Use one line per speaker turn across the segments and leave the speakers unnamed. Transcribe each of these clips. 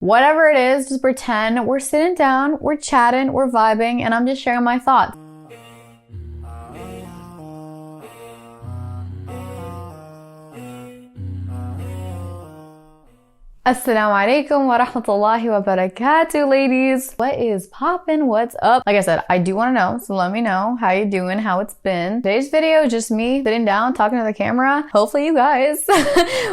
Whatever it is, just pretend we're sitting down, we're chatting, we're vibing, and I'm just sharing my thoughts. Assalamu alaikum wa rahmatullahi wa barakatuh, ladies. What is poppin'? What's up? Like I said, I do want to know, so let me know how you doing, how it's been. Today's video is just me sitting down, talking to the camera. Hopefully you guys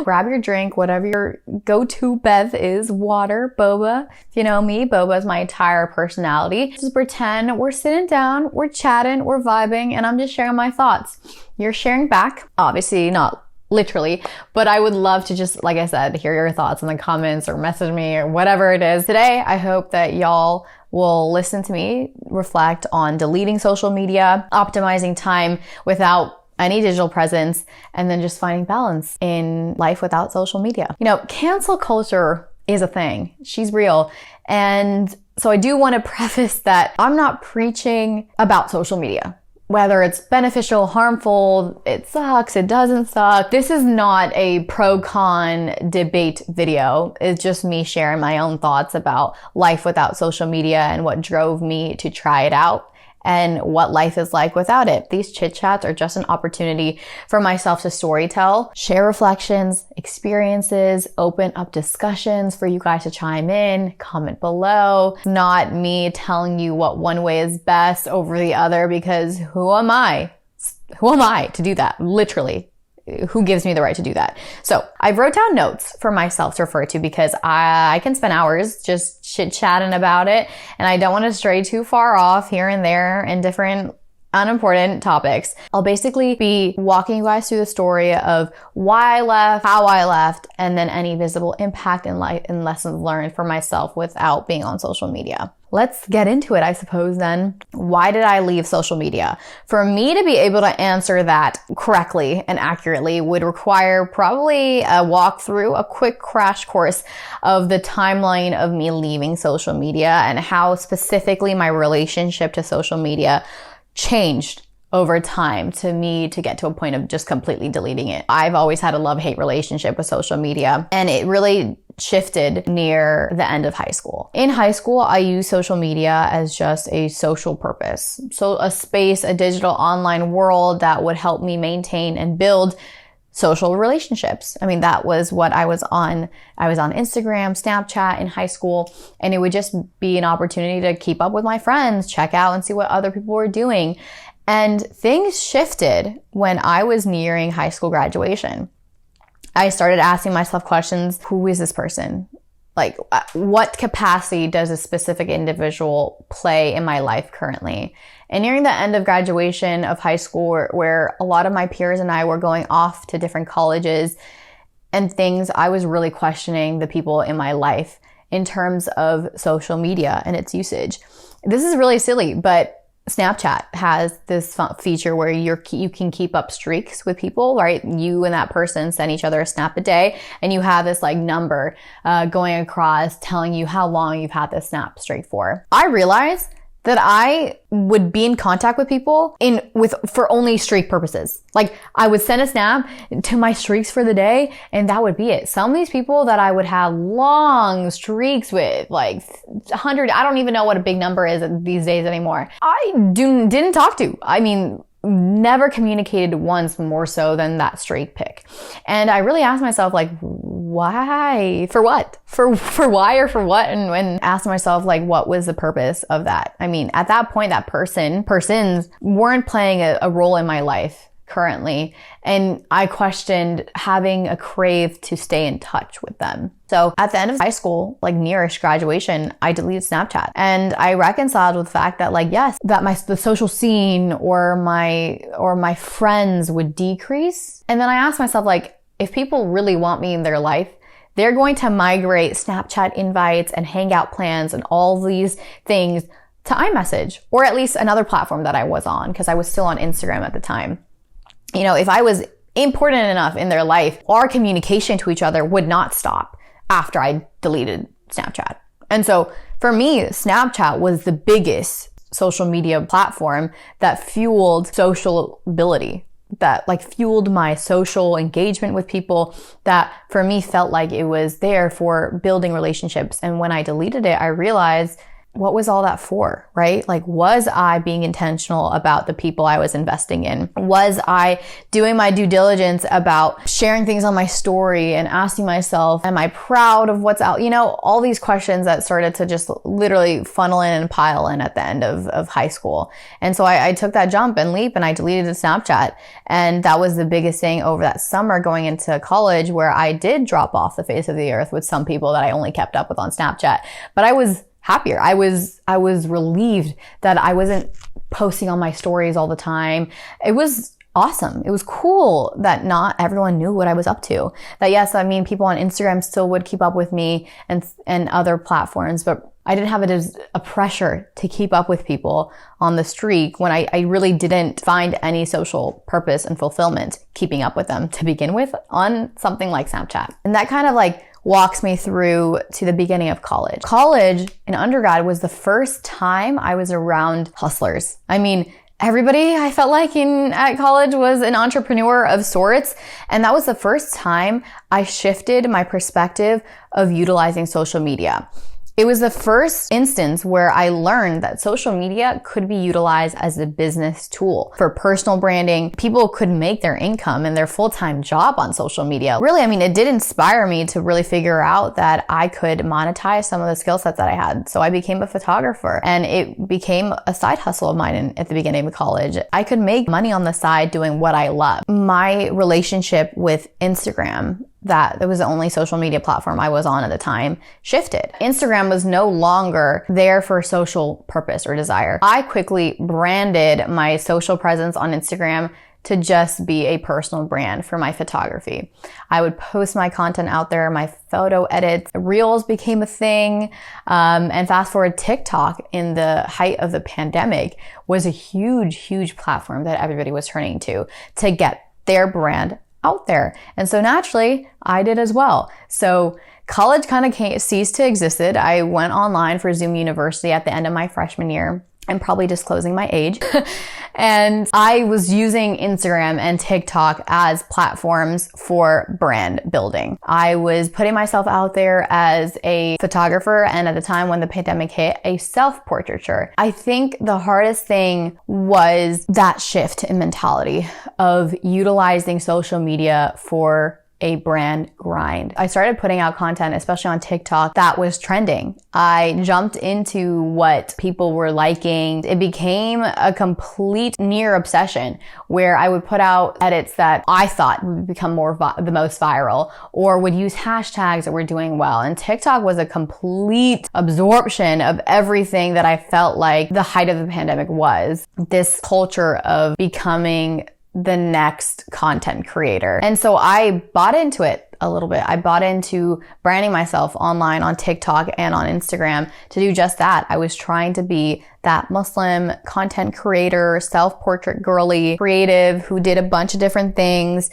grab your drink, whatever your go-to bev is, water, boba. If you know me, boba is my entire personality. Just pretend we're sitting down, we're chatting, we're vibing, and I'm just sharing my thoughts. You're sharing back, obviously not literally, but I would love to just, like I said, hear your thoughts in the comments or message me or whatever it is. Today, I hope that y'all will listen to me reflect on deleting social media, optimizing time without any digital presence, and then just finding balance in life without social media. You know, cancel culture is a thing. She's real. And so I do want to preface that I'm not preaching about social media. Whether it's beneficial, harmful, it sucks, it doesn't suck. This is not a pro-con debate video. It's just me sharing my own thoughts about life without social media and what drove me to try it out and what life is like without it. These chit chats are just an opportunity for myself to storytell, share reflections, experiences, open up discussions for you guys to chime in, comment below. Not me telling you what one way is best over the other, because who am I? Who am I to do that? Literally. Who gives me the right to do that? So I wrote down notes for myself to refer to because I can spend hours just chit-chatting about it, and I don't want to stray too far off here and there in different unimportant topics. I'll basically be walking you guys through the story of why I left, how I left, and then any visible impact in life and lessons learned for myself without being on social media. Let's get into it, I suppose, then. Why did I leave social media? For me to be able to answer that correctly and accurately would require probably a walkthrough, a quick crash course of the timeline of me leaving social media and how specifically my relationship to social media changed over time to me to get to a point of just completely deleting it. I've always had a love-hate relationship with social media, and it really shifted near the end of high school. In high school, I used social media as just a social purpose. So a space, a digital online world that would help me maintain and build social relationships. I mean, that was what I was on. I was on Instagram, Snapchat in high school, and it would just be an opportunity to keep up with my friends, check out and see what other people were doing. And things shifted when I was nearing high school graduation. I started asking myself questions. Who is this person? Like, what capacity does a specific individual play in my life currently? And nearing the end of graduation of high school, where a lot of my peers and I were going off to different colleges and things, I was really questioning the people in my life in terms of social media and its usage. This is really silly, but Snapchat has this feature where you can keep up streaks with people, right? You and that person send each other a snap a day, and you have this like number going across telling you how long you've had this snap streak for. I realized that I would be in contact with people for only streak purposes. Like, I would send a snap to my streaks for the day, and that would be it. Some of these people that I would have long streaks with, like 100, I don't even know what a big number is these days anymore, I didn't talk to. I mean, never communicated once more so than that streak pic. And I really asked myself, like, why? For what? For why or for what? And asked myself, like, what was the purpose of that? I mean, at that point, that persons weren't playing a role in my life currently. And I questioned having a crave to stay in touch with them. So at the end of high school, like nearish graduation, I deleted Snapchat, and I reconciled with the fact that, like, yes, that the social scene or my friends would decrease. And then I asked myself, like, if people really want me in their life, they're going to migrate Snapchat invites and hangout plans and all these things to iMessage, or at least another platform that I was on, because I was still on Instagram at the time. You know, if I was important enough in their life, our communication to each other would not stop after I deleted Snapchat. And so for me, Snapchat was the biggest social media platform that fueled sociability that like fueled my social engagement with people, that for me felt like it was there for building relationships. And when I deleted it, I realized, what was all that for, right? Like, was I being intentional about the people I was investing in? Was I doing my due diligence about sharing things on my story and asking myself, am I proud of what's out? You know, all these questions that started to just literally funnel in and pile in at the end of high school. And so I took that jump and leap and I deleted Snapchat. And that was the biggest thing over that summer going into college, where I did drop off the face of the earth with some people that I only kept up with on Snapchat. But I was happier. I was relieved that I wasn't posting on my stories all the time. It was awesome. It was cool that not everyone knew what I was up to. That yes, I mean, people on Instagram still would keep up with me and other platforms, but I didn't have it as a pressure to keep up with people on the streak when I really didn't find any social purpose and fulfillment keeping up with them to begin with on something like Snapchat. And that kind of like walks me through to the beginning of college. College in undergrad was the first time I was around hustlers. I mean, everybody I felt like at college was an entrepreneur of sorts. And that was the first time I shifted my perspective of utilizing social media. It was the first instance where I learned that social media could be utilized as a business tool for personal branding. People could make their income and their full-time job on social media. Really, I mean, it did inspire me to really figure out that I could monetize some of the skill sets that I had. So I became a photographer, and it became a side hustle of mine at the beginning of college. I could make money on the side doing what I love. My relationship with Instagram, that was the only social media platform I was on at the time, shifted. Instagram was no longer there for social purpose or desire. I quickly branded my social presence on Instagram to just be a personal brand for my photography. I would post my content out there, my photo edits, reels became a thing. And fast forward, TikTok in the height of the pandemic was a huge platform that everybody was turning to get their brand out there. And so naturally, I did as well. So college kind of ceased to exist. I went online for Zoom University at the end of my freshman year. I'm probably disclosing my age. And I was using Instagram and TikTok as platforms for brand building. I was putting myself out there as a photographer, and at the time when the pandemic hit, a self-portraiture. I think the hardest thing was that shift in mentality of utilizing social media for a brand grind. I started putting out content, especially on TikTok, that was trending. I jumped into what people were liking. It became a complete near obsession where I would put out edits that I thought would become the most viral, or would use hashtags that were doing well. And TikTok was a complete absorption of everything that I felt like the height of the pandemic was. This culture of becoming the next content creator. And so I bought into it a little bit. I bought into branding myself online on TikTok and on Instagram to do just that. I was trying to be that Muslim content creator, self-portrait girly, creative who did a bunch of different things.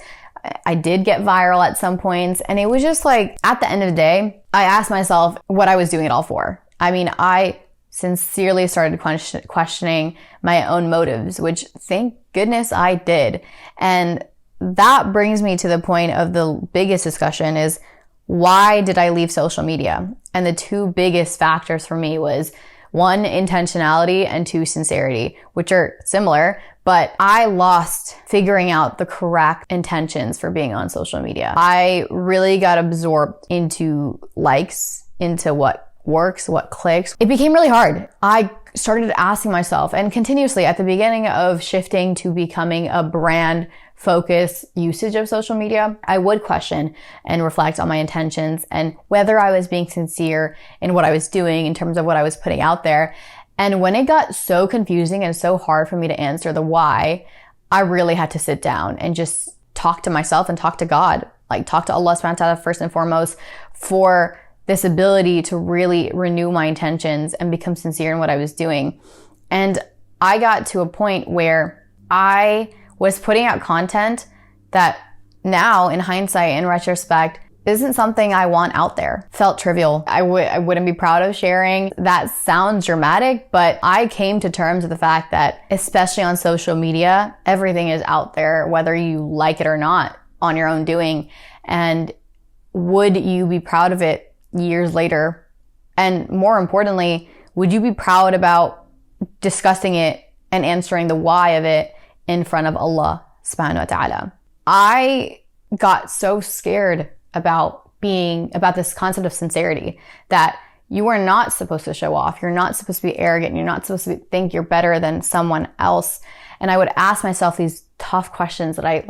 I did get viral at some points. And it was just like, at the end of the day, I asked myself what I was doing it all for. I mean, I sincerely started questioning my own motives, which thank goodness I did. And that brings me to the point of the biggest discussion is, why did I leave social media? And the two biggest factors for me was, one, intentionality, and two, sincerity, which are similar, but I lost figuring out the correct intentions for being on social media. I really got absorbed into likes, into what works, what clicks. It became really hard. I started asking myself, and continuously at the beginning of shifting to becoming a brand focused usage of social media, I would question and reflect on my intentions and whether I was being sincere in what I was doing in terms of what I was putting out there. And when it got so confusing and so hard for me to answer the why, I really had to sit down and just talk to myself and talk to God, like talk to Allah subhanahu wa ta'ala first and foremost, for this ability to really renew my intentions and become sincere in what I was doing. And I got to a point where I was putting out content that now, in hindsight, in retrospect, isn't something I want out there. Felt trivial. I wouldn't be proud of sharing. That sounds dramatic, but I came to terms with the fact that, especially on social media, everything is out there, whether you like it or not, on your own doing. And would you be proud of it years later? And more importantly, would you be proud about discussing it and answering the why of it in front of Allah subhanahu wa ta'ala? I got so scared about this concept of sincerity, that you are not supposed to show off. You're not supposed to be arrogant. You're not supposed to think you're better than someone else. And I would ask myself these tough questions that I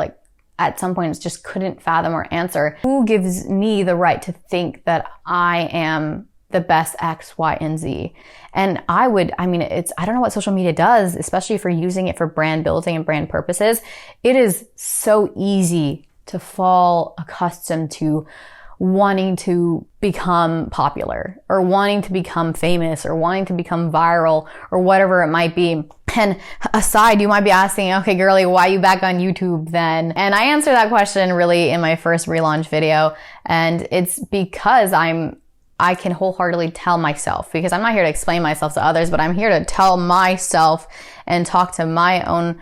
at some points just couldn't fathom or answer. Who gives me the right to think that I am the best X, Y, and Z? And I don't know what social media does, especially if you're using it for brand building and brand purposes. It is so easy to fall accustomed to wanting to become popular, or wanting to become famous, or wanting to become viral, or whatever it might be. And aside, you might be asking, okay, girly, why are you back on YouTube then? And I answered that question really in my first relaunch video. And it's because I can wholeheartedly tell myself, because I'm not here to explain myself to others, but I'm here to tell myself and talk to my own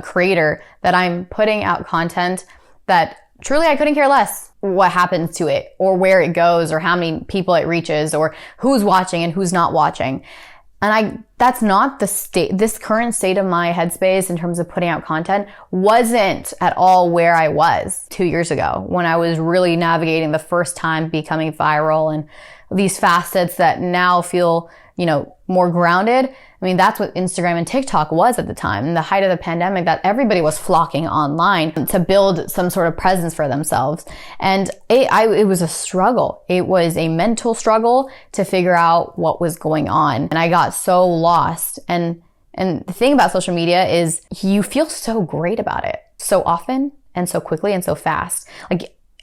creator that I'm putting out content that truly I couldn't care less what happens to it, or where it goes, or how many people it reaches, or who's watching and who's not watching. And that's not this current state of my headspace in terms of putting out content wasn't at all where I was 2 years ago, when I was really navigating the first time becoming viral and these facets that now feel, more grounded. I mean, that's what Instagram and TikTok was at the time, in the height of the pandemic, that everybody was flocking online to build some sort of presence for themselves. And it was a struggle. It was a mental struggle to figure out what was going on. And I got so lost. And the thing about social media is you feel so great about it so often and so quickly and so fast.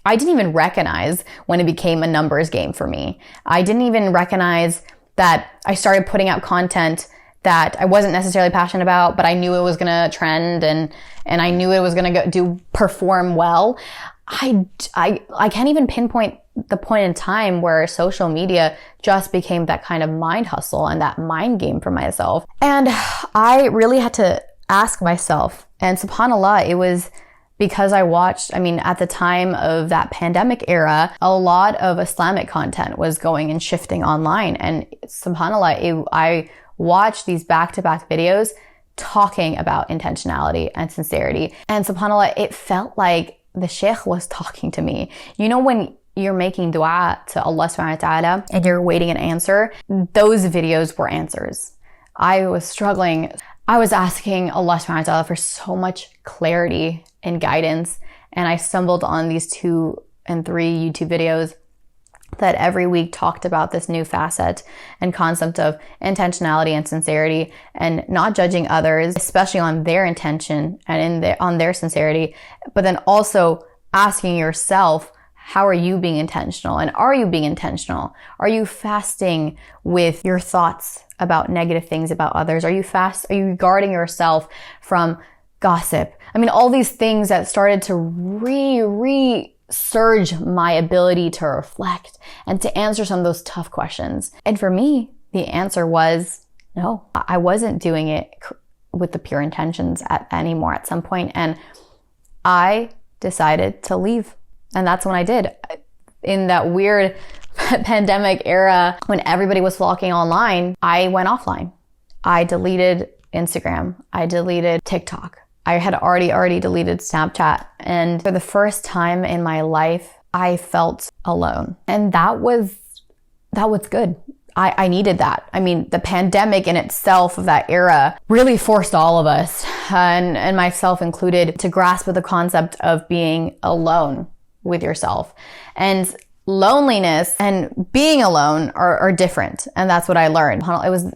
I didn't even recognize when it became a numbers game for me. I didn't even recognize that I started putting out content that I wasn't necessarily passionate about, but I knew it was going to trend and I knew it was going to perform well. I can't even pinpoint the point in time where social media just became that kind of mind hustle and that mind game for myself. And I really had to ask myself, and subhanAllah, it was because I watched, at the time of that pandemic era, a lot of Islamic content was going and shifting online. And subhanAllah, I watched these back-to-back videos talking about intentionality and sincerity. And subhanAllah, it felt like the Sheikh was talking to me. When you're making dua to Allah subhanahu wa ta'ala and you're waiting an answer, those videos were answers. I was struggling. I was asking Allah subhanahu wa ta'ala for so much clarity and guidance. And I stumbled on these 2 and 3 YouTube videos that every week talked about this new facet and concept of intentionality and sincerity, and not judging others, especially on their intention and on their sincerity, but then also asking yourself, how are you being intentional? And are you being intentional? Are you fasting with your thoughts about negative things about others? Are you guarding yourself from gossip? All these things that started to surge my ability to reflect and to answer some of those tough questions. And for me, the answer was no. I wasn't doing it with the pure intentions anymore at some point. And I decided to leave. And that's when I did. In that weird pandemic era when everybody was flocking online, I went offline. I deleted Instagram. I deleted TikTok. I had already deleted Snapchat. And for the first time in my life, I felt alone. And that was good. I needed that. The pandemic in itself of that era really forced all of us, and myself included, to grasp with the concept of being alone with yourself. And loneliness and being alone are different. And that's what I learned.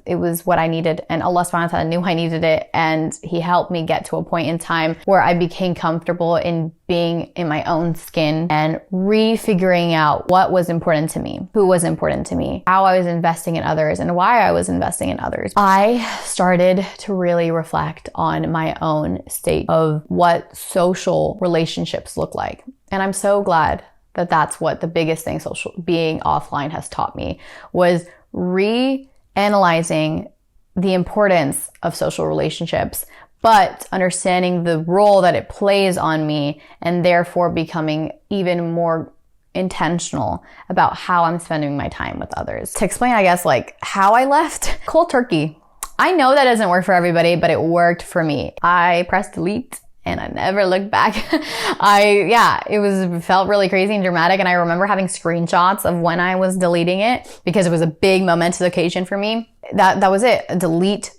It was what I needed. And Allah subhanahu wa ta'ala knew I needed it. And He helped me get to a point in time where I became comfortable in being in my own skin and refiguring out what was important to me, who was important to me, how I was investing in others, and why I was investing in others. I started to really reflect on my own state of what social relationships look like. And I'm so glad that that's what the biggest thing being offline has taught me, was reanalyzing the importance of social relationships, but understanding the role that it plays on me, and therefore becoming even more intentional about how I'm spending my time with others. To explain, I guess, like how I left cold turkey. I know that doesn't work for everybody, but it worked for me. I pressed delete and I never looked back. It felt really crazy and dramatic. And I remember having screenshots of when I was deleting it because it was a big momentous occasion for me. That was it. Delete,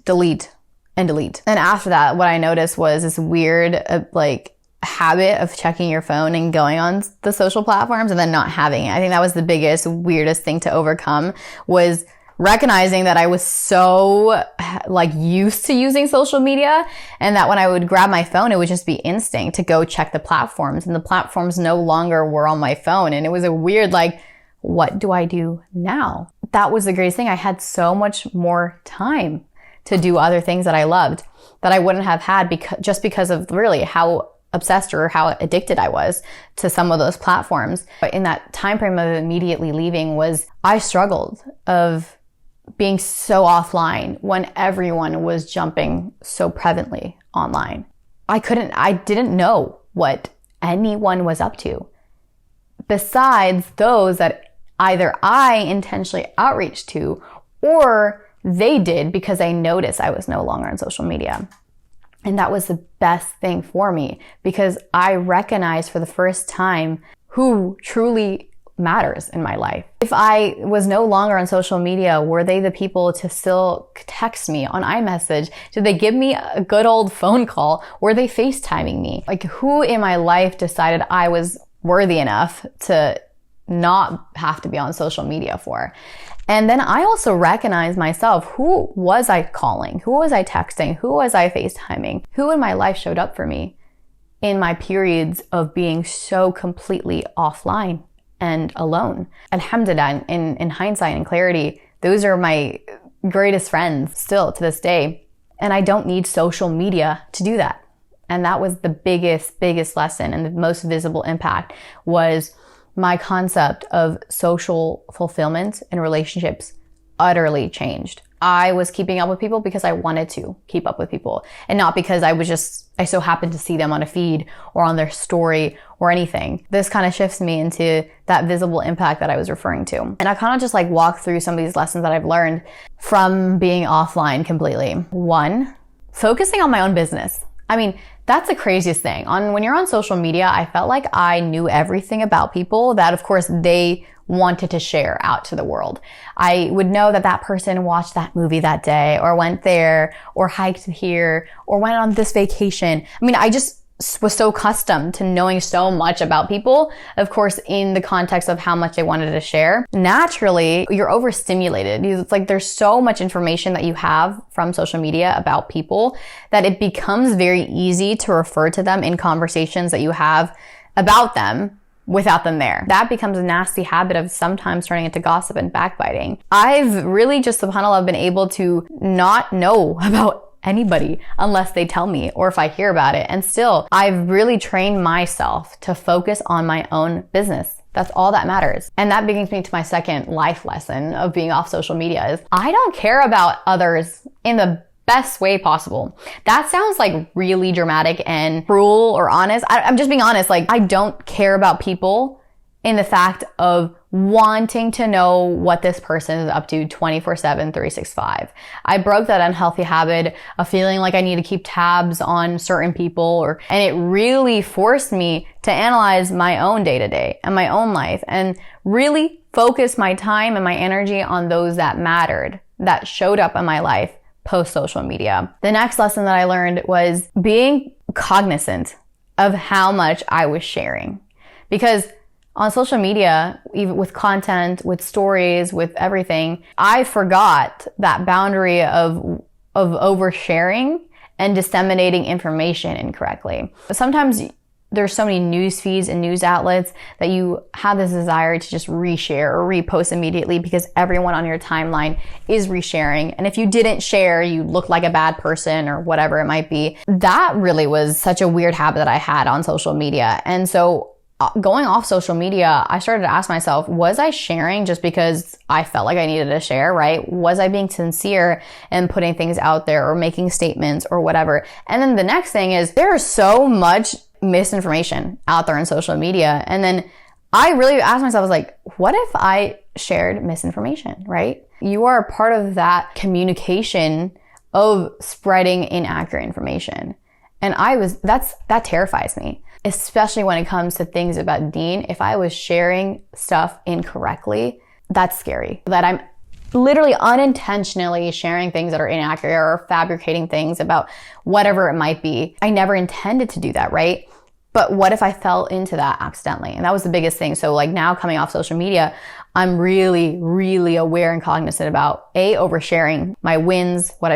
and delete. And after that, what I noticed was this weird, habit of checking your phone and going on the social platforms and then not having it. I think that was the biggest, weirdest thing to overcome, was recognizing that I was so used to using social media, and that when I would grab my phone, it would just be instinct to go check the platforms, and the platforms no longer were on my phone. And it was a weird, what do I do now? That was the greatest thing. I had so much more time to do other things that I loved that I wouldn't have had because of really how obsessed or how addicted I was to some of those platforms. But in that time frame of immediately leaving, I struggled of being so offline when everyone was jumping so prevalently online. I didn't know what anyone was up to, besides those that either I intentionally outreached to, or they did because they noticed I was no longer on social media. And that was the best thing for me, because I recognized for the first time who truly matters in my life. If I was no longer on social media, were they the people to still text me on iMessage? Did they give me a good old phone call? Were they FaceTiming me? Who in my life decided I was worthy enough to not have to be on social media for? And then I also recognized myself. Who was I calling? Who was I texting? Who was I FaceTiming? Who in my life showed up for me in my periods of being so completely offline and alone? Alhamdulillah, in hindsight and clarity, those are my greatest friends still to this day. And I don't need social media to do that. And that was the biggest lesson, and the most visible impact was my concept of social fulfillment and relationships utterly changed. I was keeping up with people because I wanted to keep up with people, and not because I so happened to see them on a feed or on their story or anything. This kind of shifts me into that visible impact that I was referring to. And I kind of just walk through some of these lessons that I've learned from being offline completely. 1, focusing on my own business. I mean, that's the craziest thing. When you're on social media, I felt like I knew everything about people that, of course, they wanted to share out to the world. I would know that that person watched that movie that day, or went there, or hiked here, or went on this vacation. I mean, I just was so accustomed to knowing so much about people, of course, in the context of how much they wanted to share. Naturally, you're overstimulated. It's there's so much information that you have from social media about people that it becomes very easy to refer to them in conversations that you have about them without them there. That becomes a nasty habit of sometimes turning into gossip and backbiting. I've really just, subhanAllah, been able to not know about anybody unless they tell me, or if I hear about it. And still, I've really trained myself to focus on my own business. That's all that matters. And that brings me to my second life lesson of being off social media, is I don't care about others in the best way possible. That sounds really dramatic and cruel or honest. I'm just being honest. I don't care about people in the fact of wanting to know what this person is up to 24/7, 365. I broke that unhealthy habit of feeling like I need to keep tabs on certain people, and it really forced me to analyze my own day-to-day and my own life, and really focus my time and my energy on those that mattered, that showed up in my life post social media. The next lesson that I learned was being cognizant of how much I was sharing, because on social media, even with content, with stories, with everything, I forgot that boundary of oversharing and disseminating information incorrectly. Sometimes there's so many news feeds and news outlets that you have this desire to just reshare or repost immediately because everyone on your timeline is resharing. And if you didn't share, you look like a bad person or whatever it might be. That really was such a weird habit that I had on social media. And so going off social media, I started to ask myself, was I sharing just because I felt like I needed to share, right? Was I being sincere and putting things out there or making statements or whatever? And then the next thing is there's so much misinformation out there on social media. And then I really asked myself, I was like, what if I shared misinformation, right? You are a part of that communication of spreading inaccurate information. And that terrifies me, especially when it comes to things about deen. If I was sharing stuff incorrectly, that's scary. That I'm literally unintentionally sharing things that are inaccurate or fabricating things about whatever it might be. I never intended to do that, right? But what if I fell into that accidentally? And that was the biggest thing. So like now coming off social media, I'm really, really aware and cognizant about oversharing my wins, what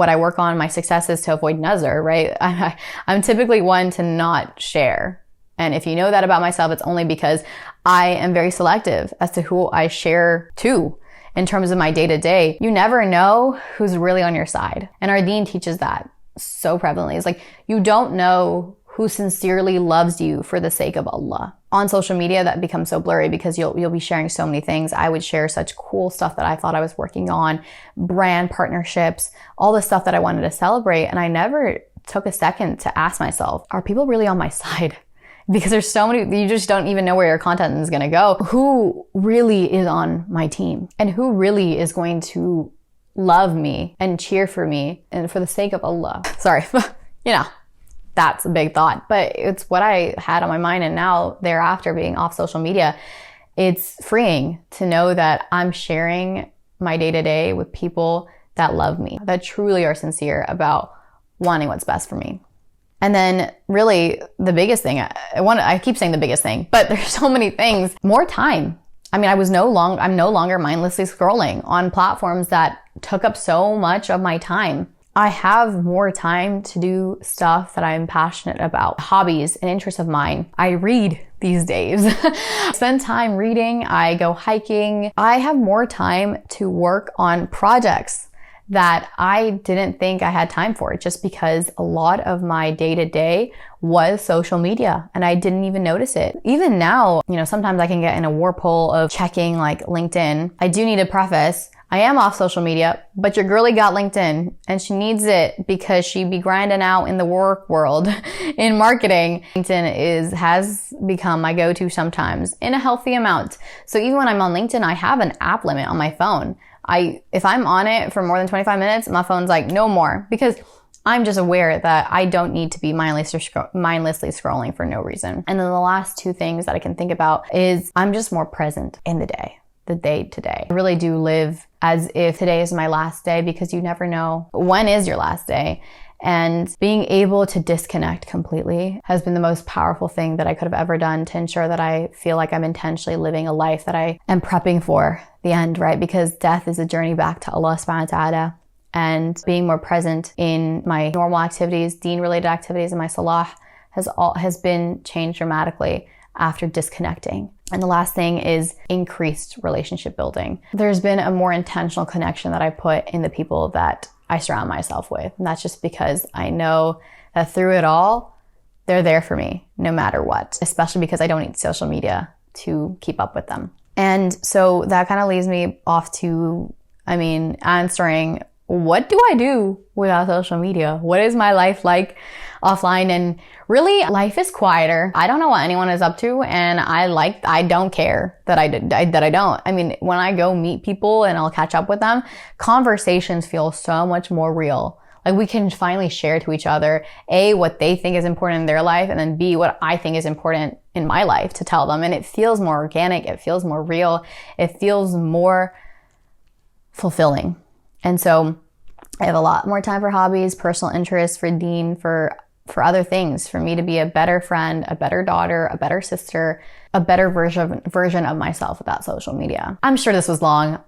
I work on, my successes to avoid nazar, right? I'm typically one to not share. And if you know that about myself, it's only because I am very selective as to who I share to in terms of my day-to-day. You never know who's really on your side. And our deen teaches that so prevalently. It's like, you don't know who sincerely loves you for the sake of Allah. On social media, that becomes so blurry because you'll be sharing so many things. I would share such cool stuff that I thought I was working on, brand partnerships, all the stuff that I wanted to celebrate. And I never took a second to ask myself, are people really on my side? Because there's so many, you just don't even know where your content is gonna go. Who really is on my team? And who really is going to love me and cheer for me and for the sake of Allah? Sorry, that's a big thought, but it's what I had on my mind. And now thereafter, being off social media, it's freeing to know that I'm sharing my day-to-day with people that love me, that truly are sincere about wanting what's best for me. And then really the biggest thing, I keep saying the biggest thing, but there's so many things, more time. I mean, I'm no longer mindlessly scrolling on platforms that took up so much of my time. I have more time to do stuff that I'm passionate about, hobbies and interests of mine. I read these days. I spend time reading, I go hiking. I have more time to work on projects that I didn't think I had time for, just because a lot of my day-to-day was social media and I didn't even notice it. Even now, sometimes I can get in a warpole of checking like LinkedIn. I do need to preface, I am off social media, but your girlie got LinkedIn and she needs it because she be grinding out in the work world in marketing. LinkedIn has become my go-to sometimes in a healthy amount. So even when I'm on LinkedIn, I have an app limit on my phone. If I'm on it for more than 25 minutes, my phone's like, no more, because I'm just aware that I don't need to be mindlessly scrolling for no reason. And then the last two things that I can think about is I'm just more present in the day to day. I really do live as if today is my last day, because you never know when is your last day. And being able to disconnect completely has been the most powerful thing that I could have ever done to ensure that I feel like I'm intentionally living a life that I am prepping for the end, right? Because death is a journey back to Allah subhanahu wa ta'ala. And being more present in my normal activities, deen-related activities, and my salah has been changed dramatically after disconnecting. And the last thing is increased relationship building. There's been a more intentional connection that I put in the people that I surround myself with. And that's just because I know that through it all, they're there for me no matter what, especially because I don't need social media to keep up with them. And so that kind of leads me off to, answering, what do I do without social media? What is my life like offline? And really, life is quieter. I don't know what anyone is up to, and I don't care that I don't. When I go meet people and I'll catch up with them, conversations feel so much more real. Like we can finally share to each other, A, what they think is important in their life, and then B, what I think is important in my life to tell them. And it feels more organic. It feels more real. It feels more fulfilling. And so I have a lot more time for hobbies, personal interests, for deen, for other things, for me to be a better friend, a better daughter, a better sister, a better version of myself without social media. I'm sure this was long.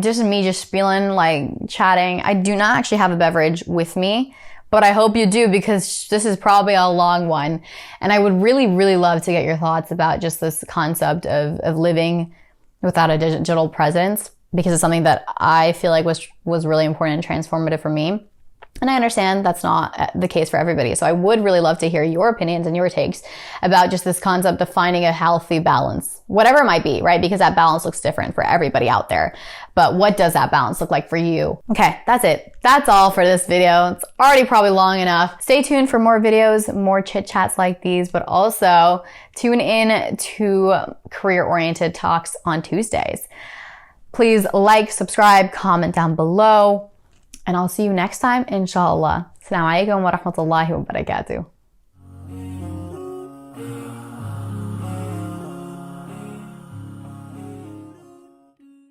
Just spieling, chatting. I do not actually have a beverage with me, but I hope you do, because this is probably a long one. And I would really, really love to get your thoughts about just this concept of living without a digital presence, because it's something that I feel like was really important and transformative for me. And I understand that's not the case for everybody. So I would really love to hear your opinions and your takes about just this concept of finding a healthy balance, whatever it might be, right? Because that balance looks different for everybody out there. But what does that balance look like for you? Okay, that's it. That's all for this video. It's already probably long enough. Stay tuned for more videos, more chit chats like these, but also tune in to career-oriented talks on Tuesdays. Please like, subscribe, comment down below. And I'll see you next time, inshallah. Assalamu alaikum wa rahmatullahi wa barakatuh.